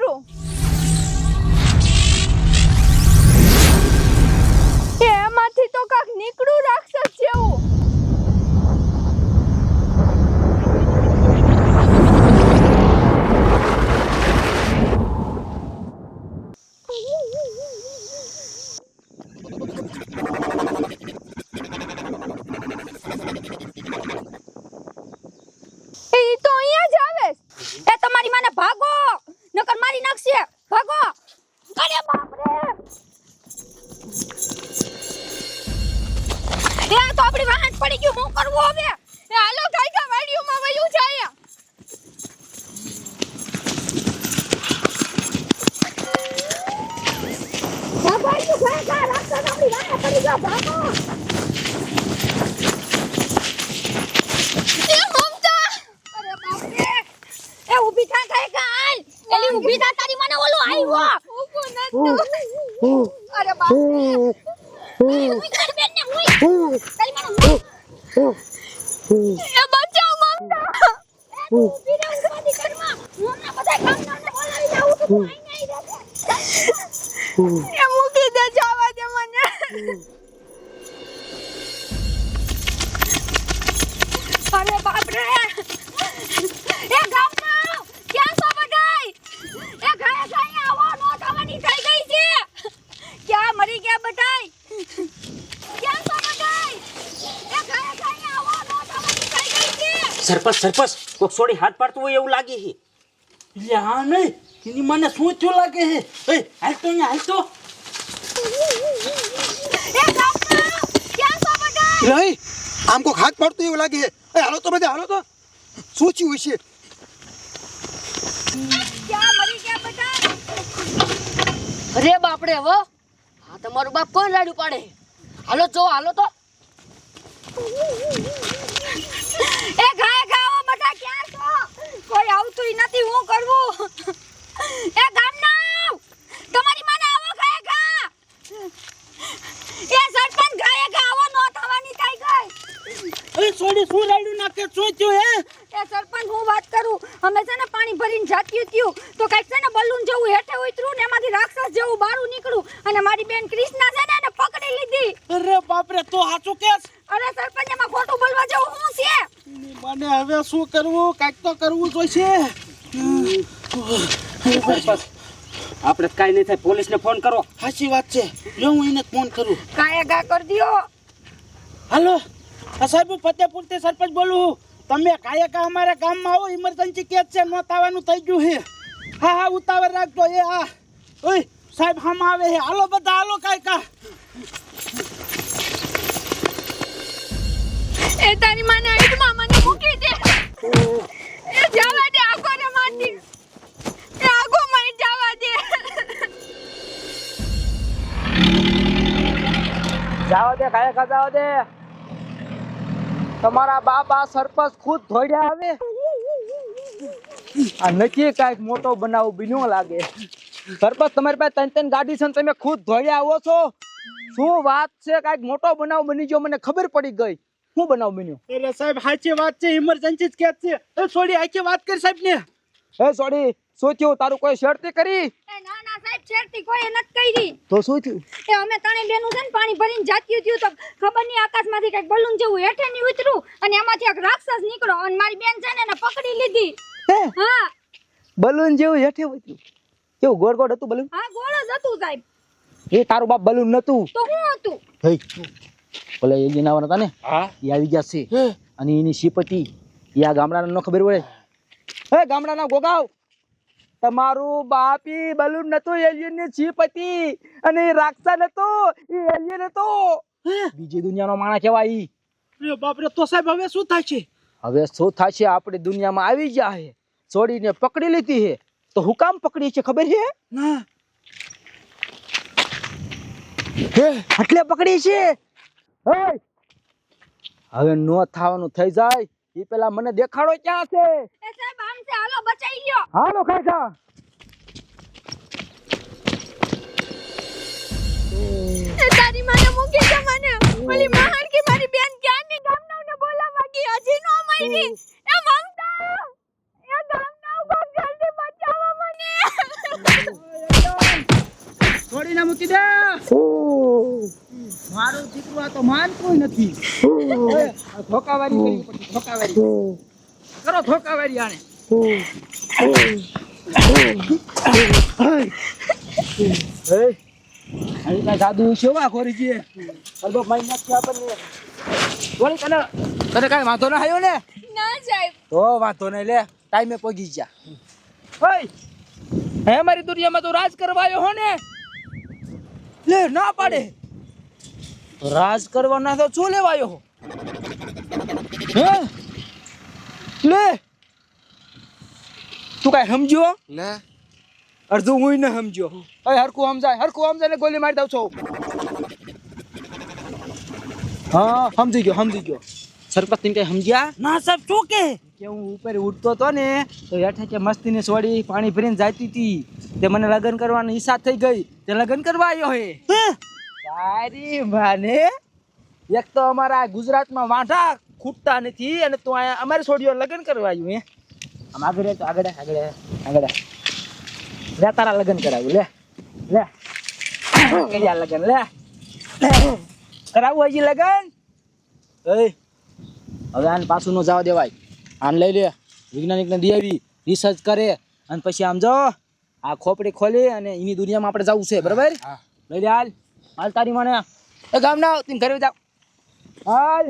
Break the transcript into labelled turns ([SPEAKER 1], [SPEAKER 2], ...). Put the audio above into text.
[SPEAKER 1] નીકળું? એમાંથી તો કાક નીકળું રાક્ષસ જેવું. ભાગો નકર મારી નાખશે. ભાગો. અરે બાપ રે. એ તો આપણી વાહન પડી ગયું. હું કરવું હવે? એ હાલો કાયકા વાડીઓમાં વયું જાય. ભાગો ઈ કાયકા રાસ્તા આપણી વાહન પડી ગયો. ભાગો. એ મમતા. અરે બાપ રે. એ ઊભી થા કાયકા હાલ. એલી ઊભી થા તારી મને ઓલો આવ્યો. ઊભો નતો. અરે બાપ રે. ઉઈ કર બેન ને ઉઈ. તારી મને એ બચાવ મમતા. એ ઊભી રહે ઉપાધી કરવા. હું ના બધા કામનાને બોલાવી જાઉં તો તું આઈ નહીં રહે. એ મૂકી દે જવા દે મને. અરે બાપ રે. એ ગામના ક્યાં છો બધાય? એ ઘરે જઈને આવો. નો થવાની થઈ ગઈ છે. ક્યાં મરી ગયા બધાય? ક્યાં છો બધાય? એ ઘરે જઈને આવો. નો થવાની થઈ ગઈ છે.
[SPEAKER 2] સરપંચ કોક છોડી હાથ પાડતું હોય એવું લાગે છે.
[SPEAKER 3] એટલે હા નહીં એની મને શું થયું લાગે છે. એ હાલ તો અહીંયા હાલ તો.
[SPEAKER 1] એ ગામના ક્યાં છો બધાય?
[SPEAKER 4] નહીં આમ કોક હાથ પાડતું એવું લાગે છે. એ હાલો તો બધા હાલો તો. શું થયું હશે?
[SPEAKER 1] ક્યાં મરી ગયા બધાય?
[SPEAKER 5] અરે બાપડે હવે આ તમારું બાપ કોણ રાડું પાડે? હાલો જો હાલો તો.
[SPEAKER 1] એ ગાય ગાવા બધા ક્યાં છો? કોઈ આવતું નથી. હું કરવું? એ ગામના તમારી માને આવો ગાય ગા. એ સરપંચ ગાય ગા આવો. નો થવાની થઈ ગઈ.
[SPEAKER 3] એ છોડી શું રાડ્યું નાખે શું થયું હે?
[SPEAKER 1] એ સરપંચ હું વાત કરું. અમે છે ને પાણી ભરીને જાત્યું થયું તો કઈક છે ને બલૂન જેવું હેઠે ઉતર્યું ને એમાંથી રાક્ષસ જેવું બારું નીકળ્યું અને મારી બેન કૃષ્ણા છે ને એને પકડી લીધી.
[SPEAKER 3] અરે બાપરે તો હાચું કેસ.
[SPEAKER 1] અરે સરપંચ એમાં ખોટું બોલવા જેવું શું છે?
[SPEAKER 3] મને હવે શું કરવું? કાંઈક તો કરવું જોઈશે.
[SPEAKER 2] આપણે કાઈ નહીં થાય. પોલીસને ફોન કરો.
[SPEAKER 3] સાચી વાત છે. લો હું એને ફોન કરું.
[SPEAKER 1] કાયા ગા કર દિયો.
[SPEAKER 3] હાલો સાહેબ હું ફતેપુરથી સરપંચ બોલું. તમે કાયકા અમારા ગામમાં આવો. ઇમરજન્સી કેસ છે. નો થવાનું થઈ ગયું છે. હા ઉતાવળ રાખજો. એ હા ઓય સાહેબ હામ આવે છે. હાલો બધા હાલો કાયકા.
[SPEAKER 1] એ તારી માને આઈડમાં મને મૂકી દે. એ જવા દે. આગો ને મારતી. એ આગો મારી જવા દે.
[SPEAKER 6] જાવ દે કાયકા જાવ દે. તમારા બાપા સરપંચ ખુદ ધોડ્યા આવે. આ નક્કી કાંઈક મોટો બનાવ બન્યો લાગે. સરપંચ તમારી પાસે ત્રણ ત્રણ ગાડી છે ને તમે ખુદ ધોડ્યા આવો છો. શું વાત છે? કાંઈક મોટો બનાવ બની ગયો. મને ખબર પડી ગઈ. શું બનાવ બન્યો?
[SPEAKER 3] એટલે સાહેબ સાચી વાત છે. ઇમરજન્સી કેસ છે. એ છોડી આખી વાત કરી સાહેબ ને.
[SPEAKER 6] હે સોડી શું થયું? તારું કોઈ શરતી કરી?
[SPEAKER 1] એ ના ના સાહેબ છેડતી કોઈ નથી કરી.
[SPEAKER 6] તો શું થયું?
[SPEAKER 1] એ અમે ત્રણે બેનું છે ને પાણી ભરીને જાત્યું થયું તો ખબર નહીં આકાશમાંથી કઈક બલૂન જેવું હેઠે ની ઉતર્યું અને એમાંથી એક રાક્ષસ નીકળ્યો અને મારી બેન છે ને એને પકડી લીધી.
[SPEAKER 6] હે
[SPEAKER 1] હા
[SPEAKER 6] બલૂન જેવું હેઠે ઉતર્યું? કેવું ગોળ ગોળ હતું બલૂન?
[SPEAKER 1] હા ગોળ જ હતું સાહેબ.
[SPEAKER 6] એ તારું બાપ બલૂન નતું.
[SPEAKER 1] તો શું હતું?
[SPEAKER 6] હે ઓલે એ જનાવર હતા ને
[SPEAKER 3] હા
[SPEAKER 6] એ આવી ગયા છે અને એની શ્રીપતિ એ આ ગામડાને ન ખબર પડે. હે ગામડાના ગોગાવ તમારું બાપી બલૂન નતું. એલિયન ની શ્રીપતિ અને એ રાક્ષસ નતો. એ એલિયન હતો. બીજી દુનિયાનો માણસ કહેવાય ઈ.
[SPEAKER 3] અરે બાપરે તો સાહેબ હવે શું થાય છે?
[SPEAKER 6] હવે શું થશે? આપણી દુનિયામાં આવી ગયા હે. છોડીને પકડી લીધી હે. તો હું કામ પકડી છે ખબર છે?
[SPEAKER 3] ના
[SPEAKER 6] એટલે પકડી છે. હવે નો થવાનું થઈ જાય એ પેલા મને દેખાડો ક્યાં છે.
[SPEAKER 1] એ સાહેબ આમ છે. હાલો બચાઈ લ્યો.
[SPEAKER 6] હાલો કાકા.
[SPEAKER 1] એ તારી માને મૂકી દે મને. ઓલી મહાર કે મારી બેન ક્યાંની ગામનાઓને બોલાવવા ગઈ હજી નો મળી. એ મમતા એ ગામનાઓ કોક જલ્દી બચાવો મને.
[SPEAKER 6] છોડીને મૂકી દે. મારું દીકરું આ તો માનતું નથી. ઓય, આ ધોકાવારી કરી પછી ધોકાવારી કરો, ધોકાવારી આને. એ અહીં કાંઈ જાદુ છે વા ખોરીજી. અરબો માઈ નાખી આપણને. બોલ તને કાંઈ વાંધો ના આવ્યો ને?
[SPEAKER 1] ના સાહેબ.
[SPEAKER 6] તો વાંધો નહીં, લે ટાઈમે પહોંચી જા. ઓય હે મારી દુનિયામાં તો રાજ કરવા આવ્યો હો ને? લે ના પાડે. રાજ કરવાના તો શું લેવા આવ્યો હો? હે લે તું કાંઈ સમજ્યો?
[SPEAKER 4] ના
[SPEAKER 6] અડધું હું ન સમજ્યો. ઓય હરખું સમજાય ને ગોલી મારી દઉં છું. હા સમજી ગયો. સરપંચ ને કઈ સમજ્યા? ના સાહેબ શું કે હું ઉપર ઉઠતો તો ને તો હેઠે કે મસ્તીની સોડી પાણી ભરીને જાતી હતી. તે મને લગ્ન કરવાની ઈચ્છા થઈ ગઈ, તે લગ્ન કરવા આવ્યો હે. તારી માને, એક તો અમારા ગુજરાતમાં વાંઢા ખૂટતા નથી અને તું અહીંયા અમારી છોડીઓ લગ્ન કરવા આવ્યું હે. આમ આગળ લે તારા લગ્ન કરાવ્યું. લે કયા લગ્ન લે કરાવું હજી લગ્ન? હવે આને પાછું ન જવા દેવાય. આને લઈ લે, વૈજ્ઞાનિકને દઈ આવી, રિસર્ચ કરે અને પછી આમ જો આ ખોપડી ખોલી અને એની દુનિયામાં આપણે જવું છે. બરાબર? લઈ લે, હાલ તારી મને એ ગામ ના તું ઘરે જાવ. હાલ